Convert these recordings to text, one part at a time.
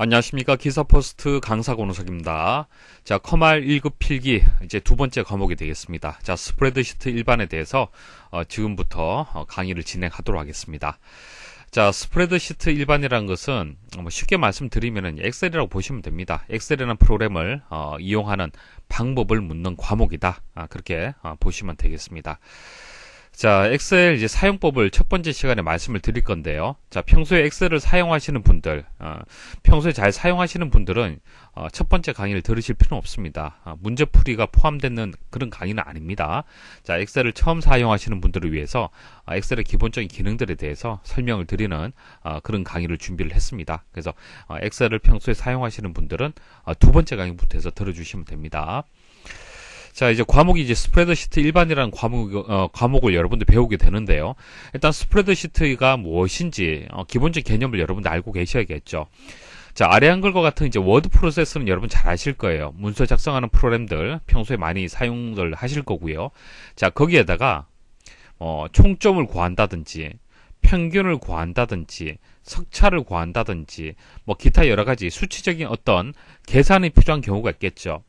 안녕하십니까. 기사포스트 강사 권우석입니다. 자, 커말 1급 필기 이제 두 번째 과목이 되겠습니다. 자, 스프레드시트 일반에 대해서 지금부터 강의를 진행하도록 하겠습니다. 자, 스프레드시트 일반이라는 것은 쉽게 말씀드리면 엑셀이라고 보시면 됩니다. 엑셀이라는 프로그램을 이용하는 방법을 묻는 과목이다. 그렇게 보시면 되겠습니다. 자, 엑셀 이제 사용법을 첫 번째 시간에 말씀을 드릴 건데요. 자, 평소에 엑셀을 사용하시는 분들, 평소에 잘 사용하시는 분들은 첫 번째 강의를 들으실 필요는 없습니다. 문제풀이가 포함되는 그런 강의는 아닙니다. 자, 엑셀을 처음 사용하시는 분들을 위해서 엑셀의 기본적인 기능들에 대해서 설명을 드리는 그런 강의를 준비를 했습니다. 그래서 엑셀을 평소에 사용하시는 분들은 두 번째 강의부터 해서 들어주시면 됩니다. 자, 이제 과목이 이제 스프레드시트 일반이라는 과목을 여러분들 배우게 되는데요. 일단 스프레드시트가 무엇인지 기본적 개념을 여러분들 알고 계셔야겠죠. 자, 아래 한글과 같은 이제 워드 프로세스는 여러분 잘 아실 거예요. 문서 작성하는 프로그램들 평소에 많이 사용을 하실 거고요. 자, 거기에다가 총점을 구한다든지 평균을 구한다든지 석차를 구한다든지 뭐 기타 여러 가지 수치적인 어떤 계산이 필요한 경우가 있겠죠.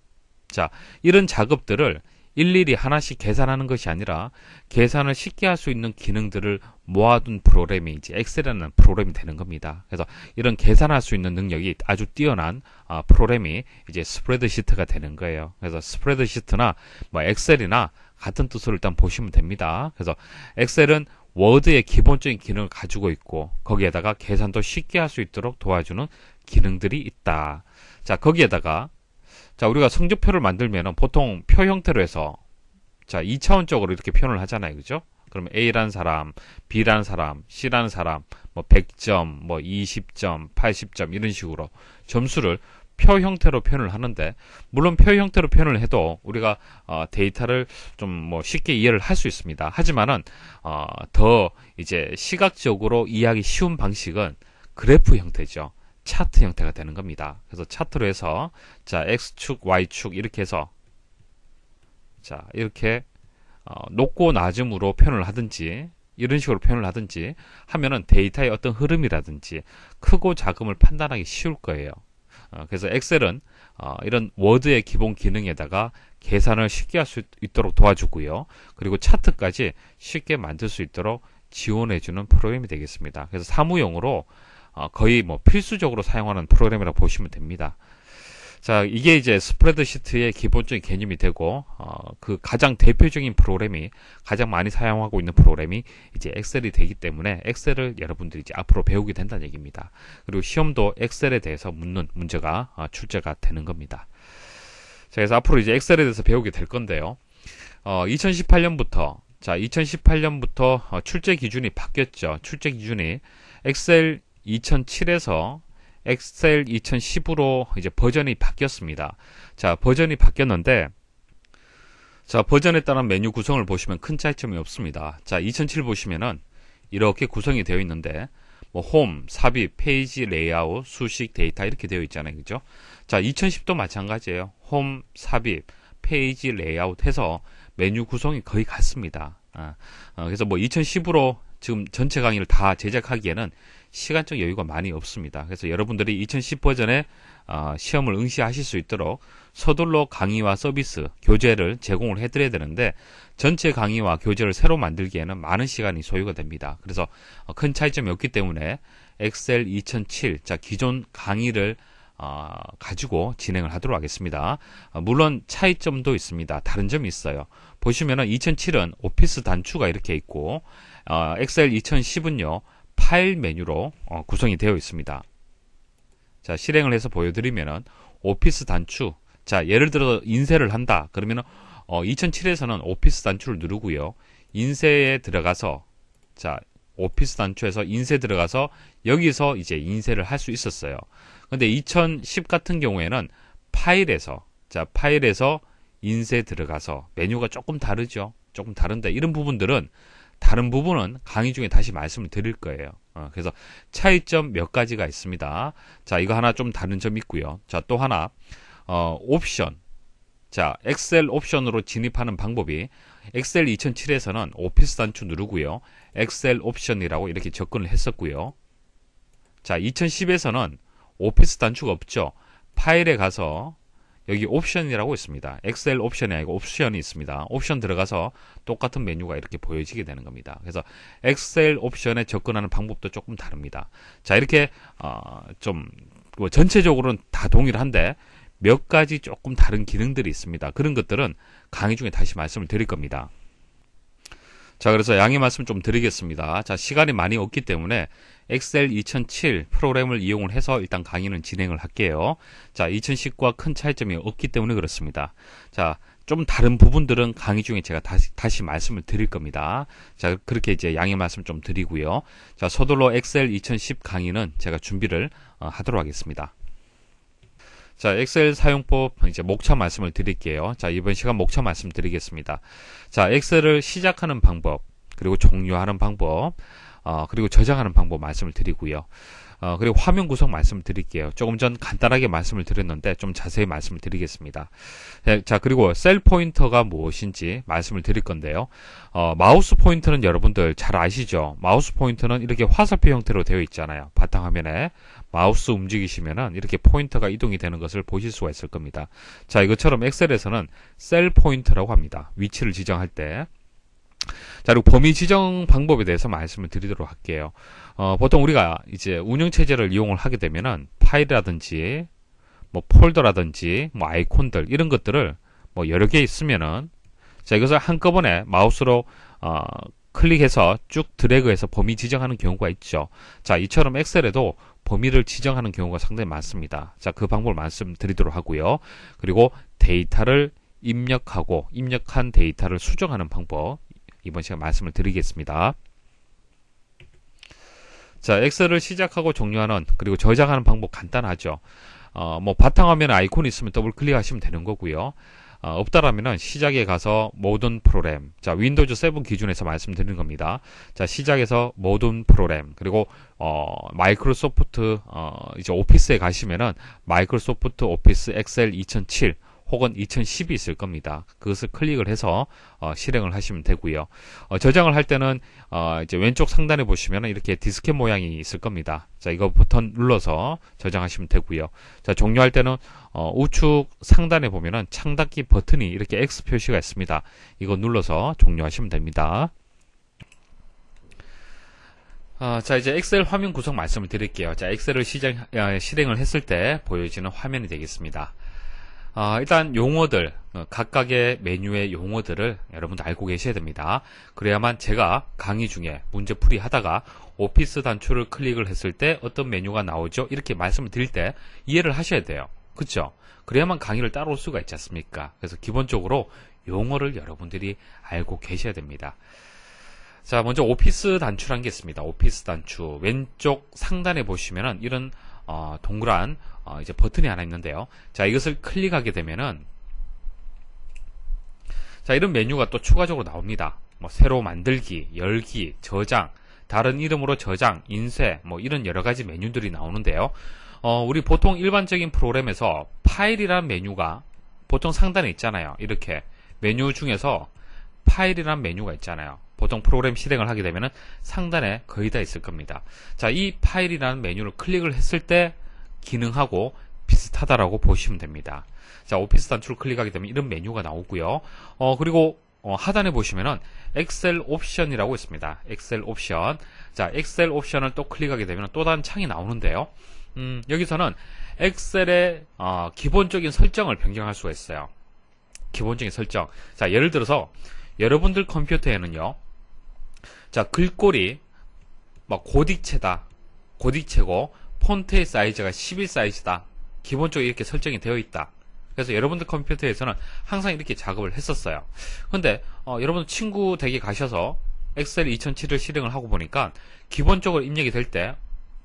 자, 이런 작업들을 일일이 하나씩 계산하는 것이 아니라 계산을 쉽게 할 수 있는 기능들을 모아둔 프로그램이 이제 엑셀이라는 프로그램이 되는 겁니다. 그래서 이런 계산할 수 있는 능력이 아주 뛰어난 프로그램이 이제 스프레드시트가 되는 거예요. 그래서 스프레드시트나 뭐 엑셀이나 같은 뜻으로 일단 보시면 됩니다. 그래서 엑셀은 워드의 기본적인 기능을 가지고 있고 거기에다가 계산도 쉽게 할 수 있도록 도와주는 기능들이 있다. 자, 거기에다가 자, 우리가 성적표를 만들면 보통 표 형태로 해서 자, 2차원적으로 이렇게 표현을 하잖아요. 그죠? 그러면 A라는 사람, B라는 사람, C라는 사람, 뭐 100점, 뭐 20점, 80점 이런 식으로 점수를 표 형태로 표현을 하는데 물론 표 형태로 표현을 해도 우리가 데이터를 좀 뭐 쉽게 이해를 할 수 있습니다. 하지만은 더 이제 시각적으로 이해하기 쉬운 방식은 그래프 형태죠. 차트 형태가 되는 겁니다. 그래서 차트로 해서 자, X축, Y축 이렇게 해서 자, 이렇게 높고 낮음으로 표현을 하든지 이런 식으로 표현을 하든지 하면은 데이터의 어떤 흐름이라든지 크고 작음을 판단하기 쉬울 거예요. 그래서 엑셀은 이런 워드의 기본 기능에다가 계산을 쉽게 할 수 있도록 도와주고요. 그리고 차트까지 쉽게 만들 수 있도록 지원해주는 프로그램이 되겠습니다. 그래서 사무용으로 거의 뭐 필수적으로 사용하는 프로그램이라고 보시면 됩니다. 자, 이게 이제 스프레드시트의 기본적인 개념이 되고 그 가장 대표적인 프로그램이 가장 많이 사용하고 있는 프로그램이 이제 엑셀이 되기 때문에 엑셀을 여러분들이 이제 앞으로 배우게 된다는 얘기입니다. 그리고 시험도 엑셀에 대해서 묻는 문제가 출제가 되는 겁니다. 자, 그래서 앞으로 이제 엑셀에 대해서 배우게 될 건데요. 2018년부터 출제 기준이 바뀌었죠. 출제 기준이 엑셀 2007에서 엑셀 2010으로 이제 버전이 바뀌었습니다. 자, 버전이 바뀌었는데, 자, 버전에 따른 메뉴 구성을 보시면 큰 차이점이 없습니다. 자, 2007 보시면은 이렇게 구성이 되어 있는데, 뭐, 홈, 삽입, 페이지, 레이아웃, 수식, 데이터 이렇게 되어 있잖아요. 그죠? 자, 2010도 마찬가지예요. 홈, 삽입, 페이지, 레이아웃 해서 메뉴 구성이 거의 같습니다. 그래서 뭐 2010으로 지금 전체 강의를 다 제작하기에는 시간적 여유가 많이 없습니다. 그래서 여러분들이 2010 버전에 시험을 응시하실 수 있도록 서둘러 강의와 서비스, 교재를 제공을 해드려야 되는데 전체 강의와 교재를 새로 만들기에는 많은 시간이 소요가 됩니다. 그래서 큰 차이점이 없기 때문에 엑셀 2007, 자, 기존 강의를 가지고 진행을 하도록 하겠습니다. 물론 차이점도 있습니다. 다른 점이 있어요. 보시면은 2007은 오피스 단추가 이렇게 있고 엑셀 2010은요 파일 메뉴로 구성이 되어 있습니다. 자, 실행을 해서 보여드리면은 오피스 단추, 자, 예를 들어 인쇄를 한다 그러면은 2007에서는 오피스 단추를 누르고요 인쇄에 들어가서 자, 오피스 단추에서 인쇄 들어가서 여기서 이제 인쇄를 할 수 있었어요. 근데 2010 같은 경우에는 파일에서 인쇄 들어가서 메뉴가 조금 다르죠. 조금 다른데 이런 부분들은 다른 부분은 강의 중에 다시 말씀을 드릴 거예요. 그래서 차이점 몇 가지가 있습니다. 자, 이거 하나 좀 다른 점이 있고요. 자, 또 하나 옵션. 자, 엑셀 옵션으로 진입하는 방법이 엑셀 2007에서는 오피스 단추 누르고요. 엑셀 옵션이라고 이렇게 접근을 했었고요. 자, 2010에서는 오피스 단추가 없죠. 파일에 가서 여기 옵션이라고 있습니다. 엑셀 옵션이 아니고 옵션이 있습니다. 옵션 들어가서 똑같은 메뉴가 이렇게 보여지게 되는 겁니다. 그래서 엑셀 옵션에 접근하는 방법도 조금 다릅니다. 자, 이렇게 좀 전체적으로는 다 동일한데 몇 가지 조금 다른 기능들이 있습니다. 그런 것들은 강의 중에 다시 말씀을 드릴 겁니다. 자, 그래서 양해 말씀 좀 드리겠습니다. 자, 시간이 많이 없기 때문에 엑셀 2007 프로그램을 이용을 해서 일단 강의는 진행을 할게요. 자, 2010과 큰 차이점이 없기 때문에 그렇습니다. 자, 좀 다른 부분들은 강의 중에 제가 다시 말씀을 드릴 겁니다. 자, 그렇게 이제 양해 말씀 좀 드리고요. 자, 서둘러 엑셀 2010 강의는 제가 준비를 하도록 하겠습니다. 자, 엑셀 사용법 이제 목차 말씀을 드릴게요. 자, 이번 시간 목차 말씀 드리겠습니다. 자, 엑셀을 시작하는 방법, 그리고 종료하는 방법, 그리고 저장하는 방법 말씀을 드리고요. 그리고 화면 구성 말씀을 드릴게요. 조금 전 간단하게 말씀을 드렸는데 좀 자세히 말씀을 드리겠습니다. 자, 그리고 셀 포인터가 무엇인지 말씀을 드릴 건데요. 마우스 포인터는 여러분들 잘 아시죠? 마우스 포인터는 이렇게 화살표 형태로 되어 있잖아요. 바탕화면에 마우스 움직이시면은 이렇게 포인터가 이동이 되는 것을 보실 수가 있을 겁니다. 자, 이것처럼 엑셀에서는 셀 포인터라고 합니다. 위치를 지정할 때. 자, 그리고 범위 지정 방법에 대해서 말씀을 드리도록 할게요. 보통 우리가 이제 운영체제를 이용을 하게 되면은 파일이라든지 뭐 폴더라든지 뭐 아이콘들 이런 것들을 뭐 여러 개 있으면은 자, 이것을 한꺼번에 마우스로 클릭해서 쭉 드래그해서 범위 지정하는 경우가 있죠. 자, 이처럼 엑셀에도 범위를 지정하는 경우가 상당히 많습니다. 자, 그 방법을 말씀드리도록 하고요. 그리고 데이터를 입력하고 입력한 데이터를 수정하는 방법 이번 시간 말씀을 드리겠습니다. 자, 엑셀을 시작하고 종료하는 그리고 저장하는 방법 간단하죠. 뭐 바탕화면에 아이콘이 있으면 더블 클릭하시면 되는 거고요. 없다라면은 시작에 가서 모든 프로그램, 자, 윈도우즈 7 기준에서 말씀드리는 겁니다. 자, 시작에서 모든 프로그램, 그리고 마이크로소프트 이제 오피스에 가시면은 마이크로소프트 오피스 엑셀 2007 혹은 2010이 있을 겁니다. 그것을 클릭을 해서 실행을 하시면 되고요. 저장을 할 때는 이제 왼쪽 상단에 보시면 이렇게 디스켓 모양이 있을 겁니다. 자, 이거 버튼 눌러서 저장하시면 되고요. 자, 종료할 때는 우측 상단에 보면은 창닫기 버튼이 이렇게 X 표시가 있습니다. 이거 눌러서 종료하시면 됩니다. 자, 이제 엑셀 화면 구성 말씀을 드릴게요. 자, 엑셀을 실행을 했을 때 보여지는 화면이 되겠습니다. 일단 용어들, 각각의 메뉴의 용어들을 여러분들 알고 계셔야 됩니다. 그래야만 제가 강의 중에 문제풀이 하다가 오피스 단추를 클릭을 했을 때 어떤 메뉴가 나오죠? 이렇게 말씀을 드릴 때 이해를 하셔야 돼요. 그쵸? 그래야만 강의를 따라올 수가 있지 않습니까? 그래서 기본적으로 용어를 여러분들이 알고 계셔야 됩니다. 자, 먼저 오피스 단추라는 게 있습니다. 오피스 단추. 왼쪽 상단에 보시면은 이런 동그란 이제 버튼이 하나 있는데요. 자, 이것을 클릭하게 되면은 자, 이런 메뉴가 또 추가적으로 나옵니다. 뭐 새로 만들기, 열기, 저장, 다른 이름으로 저장, 인쇄, 뭐 이런 여러 가지 메뉴들이 나오는데요. 우리 보통 일반적인 프로그램에서 파일이라는 메뉴가 보통 상단에 있잖아요. 이렇게 메뉴 중에서 파일이라는 메뉴가 있잖아요. 보통 프로그램 실행을 하게 되면은 상단에 거의 다 있을 겁니다. 자, 이 파일이라는 메뉴를 클릭을 했을 때 기능하고 비슷하다라고 보시면 됩니다. 자, 오피스 단추를 클릭하게 되면 이런 메뉴가 나오고요. 그리고 하단에 보시면은 엑셀 옵션이라고 있습니다. 엑셀 옵션. 자, 엑셀 옵션을 또 클릭하게 되면 또 다른 창이 나오는데요. 여기서는 엑셀의 기본적인 설정을 변경할 수가 있어요. 기본적인 설정. 자, 예를 들어서 여러분들 컴퓨터에는요. 자, 글꼴이 막 고딕체다. 고딕체고 폰트의 사이즈가 11 사이즈다. 기본적으로 이렇게 설정이 되어 있다. 그래서 여러분들 컴퓨터에서는 항상 이렇게 작업을 했었어요. 근데 여러분 친구 댁에 가셔서 엑셀 2007을 실행을 하고 보니까 기본적으로 입력이 될 때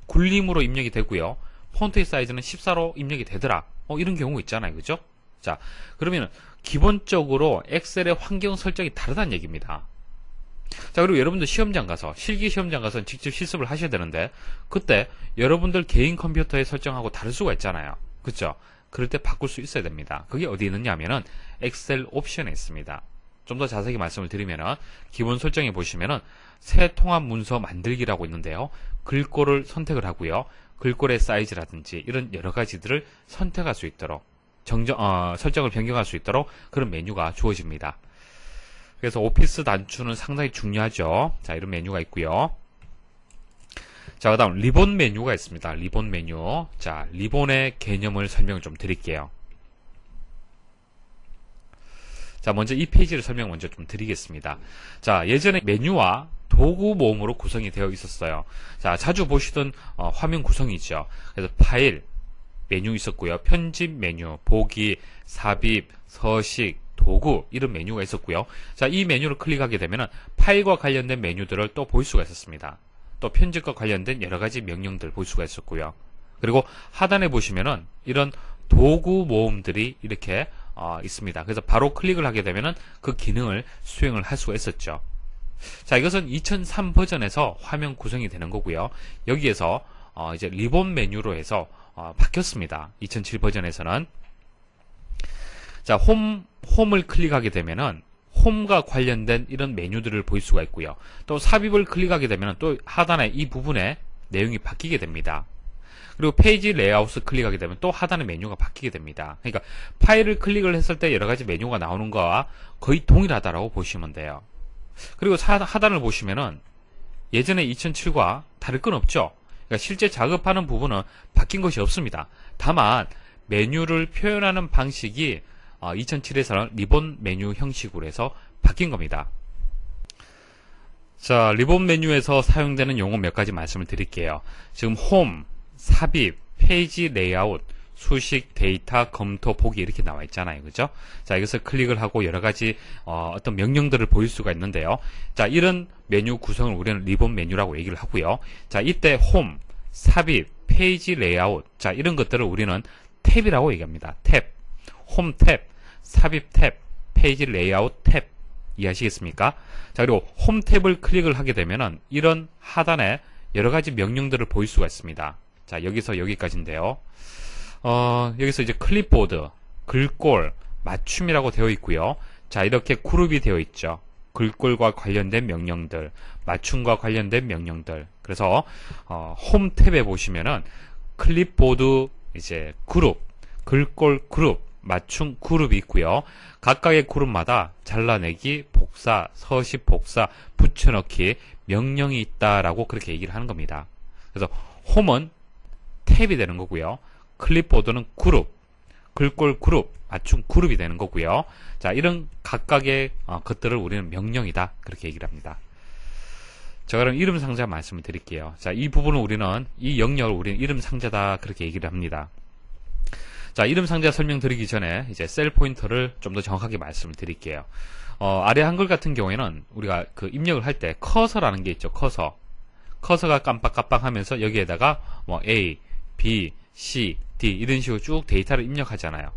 굴림으로 입력이 되고요. 폰트의 사이즈는 14로 입력이 되더라. 이런 경우 있잖아요. 그죠? 자, 그러면 기본적으로 엑셀의 환경 설정이 다르다는 얘기입니다. 자, 그리고 여러분들 시험장 가서 실기 시험장 가서 직접 실습을 하셔야 되는데 그때 여러분들 개인 컴퓨터에 설정하고 다를 수가 있잖아요. 그렇죠? 그럴 때 바꿀 수 있어야 됩니다. 그게 어디 있느냐 하면은 엑셀 옵션에 있습니다. 좀 더 자세히 말씀을 드리면은 기본 설정에 보시면은 새 통합 문서 만들기라고 있는데요. 글꼴을 선택을 하고요. 글꼴의 사이즈라든지 이런 여러 가지들을 선택할 수 있도록 설정을 변경할 수 있도록 그런 메뉴가 주어집니다. 그래서 오피스 단추는 상당히 중요하죠. 자, 이런 메뉴가 있고요. 자, 그 다음 리본 메뉴가 있습니다. 리본 메뉴. 자, 리본의 개념을 설명을 좀 드릴게요. 자, 먼저 이 페이지를 설명 먼저 좀 드리겠습니다. 자, 예전에 메뉴와 도구 모음으로 구성이 되어 있었어요. 자, 자주 보시던 화면 구성이죠. 그래서 파일, 메뉴 있었고요. 편집 메뉴, 보기, 삽입, 서식, 도구 이런 메뉴가 있었고요. 자, 이 메뉴를 클릭하게 되면 파일과 관련된 메뉴들을 또 볼 수가 있었습니다. 또 편집과 관련된 여러 가지 명령들 볼 수가 있었고요. 그리고 하단에 보시면은 이런 도구 모음들이 이렇게 있습니다. 그래서 바로 클릭을 하게 되면은 그 기능을 수행을 할 수가 있었죠. 자, 이것은 2003 버전에서 화면 구성이 되는 거고요. 여기에서 이제 리본 메뉴로 해서 바뀌었습니다. 2007 버전에서는. 자, 홈을 클릭하게 되면은 홈과 관련된 이런 메뉴들을 볼 수가 있고요. 또 삽입을 클릭하게 되면 또 하단에 이 부분에 내용이 바뀌게 됩니다. 그리고 페이지 레이아웃을 클릭하게 되면 또 하단의 메뉴가 바뀌게 됩니다. 그러니까 파일을 클릭을 했을 때 여러 가지 메뉴가 나오는 거와 거의 동일하다라고 보시면 돼요. 그리고 하단을 보시면은 예전에 2007과 다를 건 없죠. 그러니까 실제 작업하는 부분은 바뀐 것이 없습니다. 다만 메뉴를 표현하는 방식이 2007에서는 리본 메뉴 형식으로 해서 바뀐 겁니다. 자, 리본 메뉴에서 사용되는 용어 몇 가지 말씀을 드릴게요. 지금 홈, 삽입, 페이지 레이아웃, 수식, 데이터, 검토, 보기 이렇게 나와 있잖아요. 그죠? 자, 이것을 클릭을 하고 여러 가지 어떤 명령들을 보일 수가 있는데요. 자, 이런 메뉴 구성을 우리는 리본 메뉴라고 얘기를 하고요. 자, 이때 홈, 삽입, 페이지 레이아웃, 자, 이런 것들을 우리는 탭이라고 얘기합니다. 탭, 홈 탭, 삽입 탭, 페이지 레이아웃 탭 이해하시겠습니까? 자, 그리고 홈 탭을 클릭을 하게 되면은 이런 하단에 여러 가지 명령들을 보일 수가 있습니다. 자, 여기서 여기까지인데요. 여기서 이제 클립보드, 글꼴, 맞춤이라고 되어 있고요. 자, 이렇게 그룹이 되어 있죠. 글꼴과 관련된 명령들, 맞춤과 관련된 명령들. 그래서 홈 탭에 보시면은 클립보드 이제 그룹, 글꼴 그룹, 맞춤 그룹이 있고요. 각각의 그룹마다 잘라내기, 복사, 서식 복사, 붙여넣기 명령이 있다라고 그렇게 얘기를 하는 겁니다. 그래서 홈은 탭이 되는 거고요. 클립보드는 그룹, 글꼴 그룹, 맞춤 그룹이 되는 거고요. 자, 이런 각각의 것들을 우리는 명령이다 그렇게 얘기를 합니다. 자, 그럼 이름 상자 말씀을 드릴게요. 자, 이 부분은 우리는 이 영역을 우리는 이름 상자다 그렇게 얘기를 합니다. 자, 이름 상자 설명드리기 전에 이제 셀 포인터를 좀 더 정확하게 말씀을 드릴게요. 아래 한글 같은 경우에는 우리가 그 입력을 할 때 커서라는 게 있죠. 커서가 깜빡깜빡 하면서 여기에다가 뭐 A, B, C, D 이런 식으로 쭉 데이터를 입력하잖아요.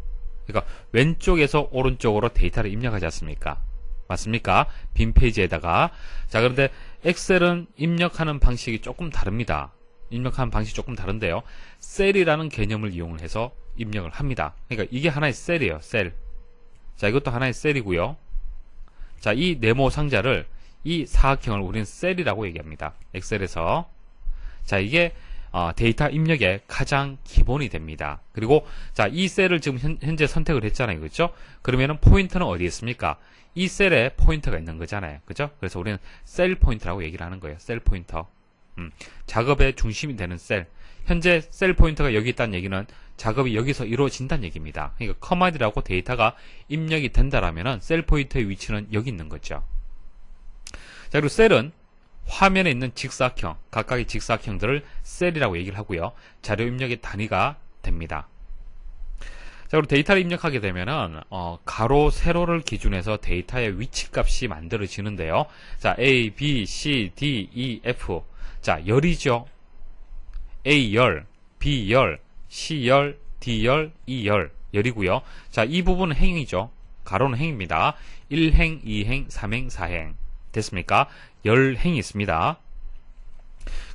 그러니까 왼쪽에서 오른쪽으로 데이터를 입력하지 않습니까? 맞습니까? 빈 페이지에다가. 자, 그런데 엑셀은 입력하는 방식이 조금 다릅니다. 입력하는 방식이 조금 다른데요. 셀이라는 개념을 이용을 해서 입력을 합니다. 그러니까 이게 하나의 셀이에요. 셀. 자, 이것도 하나의 셀이고요. 자, 이 네모 상자를 이 사각형을 우리는 셀이라고 얘기합니다. 엑셀에서. 자, 이게 데이터 입력의 가장 기본이 됩니다. 그리고 자, 이 셀을 지금 현재 선택을 했잖아요. 그렇죠? 그러면은 포인트는 어디에 있습니까? 이 셀에 포인터가 있는 거잖아요. 그죠? 그래서 우리는 셀 포인터라고 얘기를 하는 거예요. 셀 포인터. 작업의 중심이 되는 셀. 현재 셀 포인터가 여기 있다는 얘기는 작업이 여기서 이루어진다는 얘기입니다. 그러니까 커맨드라고 데이터가 입력이 된다라면은 셀 포인터의 위치는 여기 있는 거죠. 자, 그리고 셀은 화면에 있는 직사각형, 각각의 직사각형들을 셀이라고 얘기를 하고요. 자료 입력의 단위가 됩니다. 자, 그리고 데이터를 입력하게 되면은 가로, 세로를 기준해서 데이터의 위치값이 만들어지는데요. 자, A, B, C, D, E, F. 자, 열이죠. A열, B열, C열, D열, E열. 열이고요. 자, 이 부분은 행이죠. 가로는 행입니다. 1행, 2행, 3행, 4행. 됐습니까? 열행이 있습니다.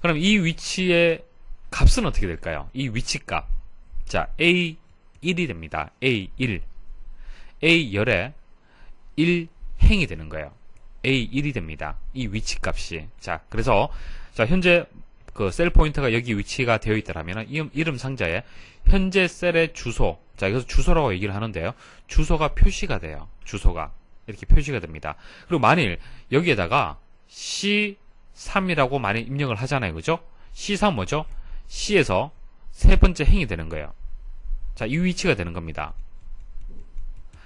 그럼 이 위치의 값은 어떻게 될까요? 이 위치값. 자, A1이 됩니다. A1. A열에 1행이 되는 거예요. A1이 됩니다. 이 위치값이. 자, 그래서 자, 현재 그 셀 포인터가 여기 위치가 되어 있다라면 이름 상자에 현재 셀의 주소, 자 여기서 주소라고 얘기를 하는데요. 주소가 표시가 돼요. 주소가 이렇게 표시가 됩니다. 그리고 만일 여기에다가 C3이라고 만일 입력을 하잖아요. 그죠? C3 뭐죠? C에서 세 번째 행이 되는 거예요. 자, 이 위치가 되는 겁니다.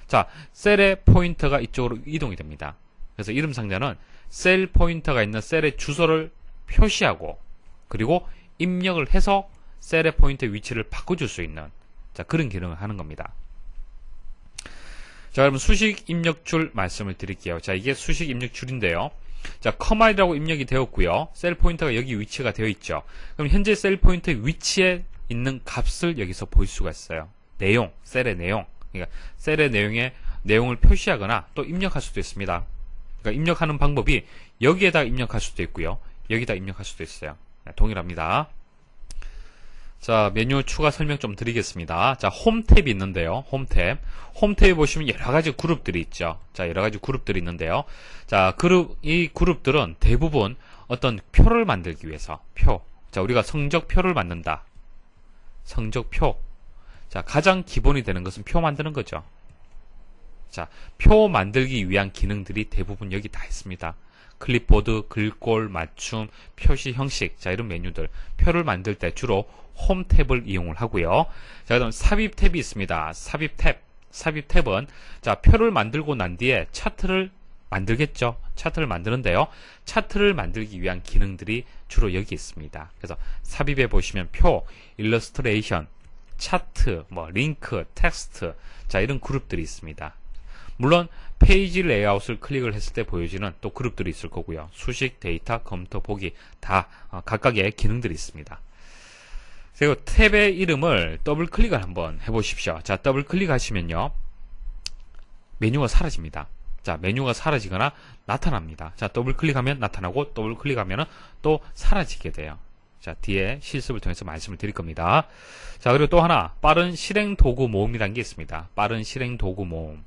자, 셀의 포인터가 이쪽으로 이동이 됩니다. 그래서 이름 상자는 셀 포인터가 있는 셀의 주소를 표시하고 그리고 입력을 해서 셀의 포인터 위치를 바꿔줄 수 있는 자 그런 기능을 하는 겁니다. 자, 그러면 수식 입력줄 말씀을 드릴게요. 자, 이게 수식 입력줄인데요. 자, 커마이라고 입력이 되었고요. 셀 포인터가 여기 위치가 되어 있죠. 그럼 현재 셀 포인터의 위치에 있는 값을 여기서 볼 수가 있어요. 내용, 셀의 내용. 그러니까 셀의 내용을 표시하거나 또 입력할 수도 있습니다. 그러니까 입력하는 방법이 여기에다 입력할 수도 있고요. 여기다 입력할 수도 있어요. 동일합니다. 자, 메뉴 추가 설명 좀 드리겠습니다. 자, 홈 탭이 있는데요. 홈 탭에 보시면 여러가지 그룹들이 있죠. 자, 여러가지 그룹들이 있는데요. 자, 이 그룹들은 대부분 어떤 표를 만들기 위해서, 자, 우리가 성적표를 만든다. 성적표. 자, 가장 기본이 되는 것은 표 만드는 거죠. 자, 표 만들기 위한 기능들이 대부분 여기 다 있습니다. 클립보드, 글꼴, 맞춤, 표시 형식, 자, 이런 메뉴들. 표를 만들 때 주로 홈 탭을 이용을 하고요. 자, 그다음 삽입 탭이 있습니다. 삽입 탭은 자, 표를 만들고 난 뒤에 차트를 만들겠죠. 차트를 만드는데요. 차트를 만들기 위한 기능들이 주로 여기 있습니다. 그래서 삽입에 보시면 표, 일러스트레이션, 차트, 링크, 텍스트, 자, 이런 그룹들이 있습니다. 물론 페이지 레이아웃을 클릭을 했을 때 보여지는 또 그룹들이 있을 거고요. 수식, 데이터, 검토, 보기 다 각각의 기능들이 있습니다. 그리고 탭의 이름을 더블 클릭을 한번 해보십시오. 자, 더블 클릭하시면요, 메뉴가 사라집니다. 자, 메뉴가 사라지거나 나타납니다. 자, 더블 클릭하면 나타나고 더블 클릭하면 또 사라지게 돼요. 자, 뒤에 실습을 통해서 말씀을 드릴 겁니다. 자, 그리고 또 하나 빠른 실행 도구 모음이라는 게 있습니다. 빠른 실행 도구 모음.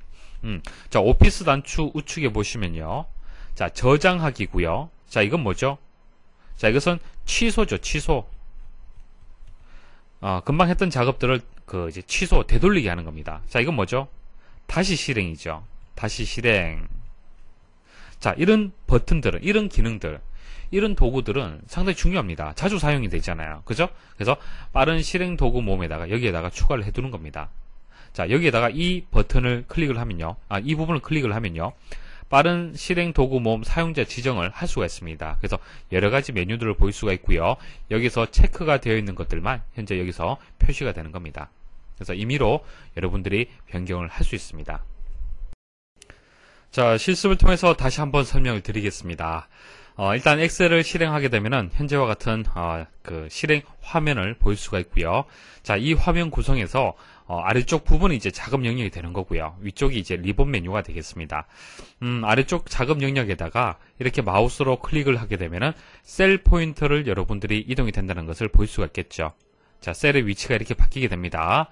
자, 오피스 단추 우측에 보시면요. 자, 저장하기고요. 자, 이건 뭐죠? 자, 이것은 취소죠, 취소. 금방 했던 작업들을 이제 취소, 되돌리게 하는 겁니다. 자, 이건 뭐죠? 다시 실행이죠. 다시 실행. 자, 이런 버튼들은, 이런 기능들, 이런 도구들은 상당히 중요합니다. 자주 사용이 되잖아요. 그죠? 그래서 빠른 실행 도구 모음에다가 여기에다가 추가를 해두는 겁니다. 자, 여기에다가 이 버튼을 클릭을 하면요. 이 부분을 클릭을 하면요. 빠른 실행 도구 모음 사용자 지정을 할 수가 있습니다. 그래서 여러 가지 메뉴들을 볼 수가 있고요. 여기서 체크가 되어 있는 것들만 현재 여기서 표시가 되는 겁니다. 그래서 임의로 여러분들이 변경을 할 수 있습니다. 자, 실습을 통해서 다시 한번 설명을 드리겠습니다. 일단 엑셀을 실행하게 되면은 현재와 같은 그 실행 화면을 볼 수가 있고요. 자, 이 화면 구성에서 아래쪽 부분이 이제 작업 영역이 되는 거고요. 위쪽이 이제 리본 메뉴가 되겠습니다. 아래쪽 작업 영역에다가 이렇게 마우스로 클릭을 하게 되면은 셀 포인터를 여러분들이 이동이 된다는 것을 볼 수가 있겠죠. 자, 셀의 위치가 이렇게 바뀌게 됩니다.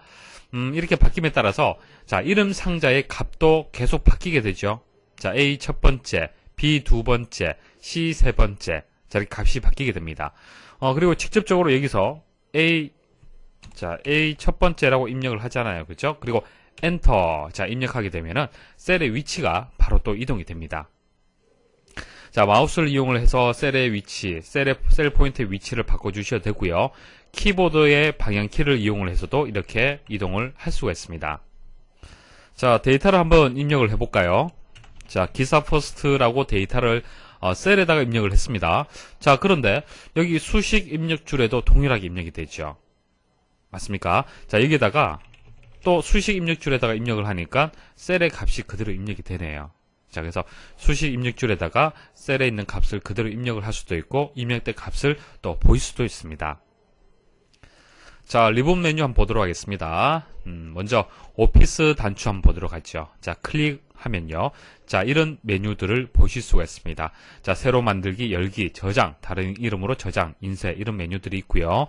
이렇게 바뀜에 따라서 자, 이름 상자의 값도 계속 바뀌게 되죠. 자, A 첫 번째, B 두 번째, C 세 번째, 자, 이렇게 값이 바뀌게 됩니다. 그리고 직접적으로 여기서 A 첫 번째라고 입력을 하잖아요. 그죠? 그리고 엔터, 자, 입력하게 되면은 셀의 위치가 바로 또 이동이 됩니다. 자, 마우스를 이용을 해서 셀의 위치, 셀 포인트의 위치를 바꿔주셔도 되고요. 키보드의 방향키를 이용을 해서도 이렇게 이동을 할 수가 있습니다. 자, 데이터를 한번 입력을 해볼까요? 자, 기사 퍼스트라고 데이터를 셀에다가 입력을 했습니다. 자, 그런데 여기 수식 입력줄에도 동일하게 입력이 되죠. 맞습니까? 자, 여기다가 또 수식 입력줄에다가 입력을 하니까 셀의 값이 그대로 입력이 되네요. 자, 그래서 수식 입력줄에다가 셀에 있는 값을 그대로 입력을 할 수도 있고 입력된 값을 또 볼 수도 있습니다. 자, 리본 메뉴 한번 보도록 하겠습니다. 먼저 오피스 단추 한번 보도록 하죠. 자, 클릭하면요. 자, 이런 메뉴들을 보실 수가 있습니다. 자, 새로 만들기, 열기, 저장, 다른 이름으로 저장, 인쇄 이런 메뉴들이 있고요.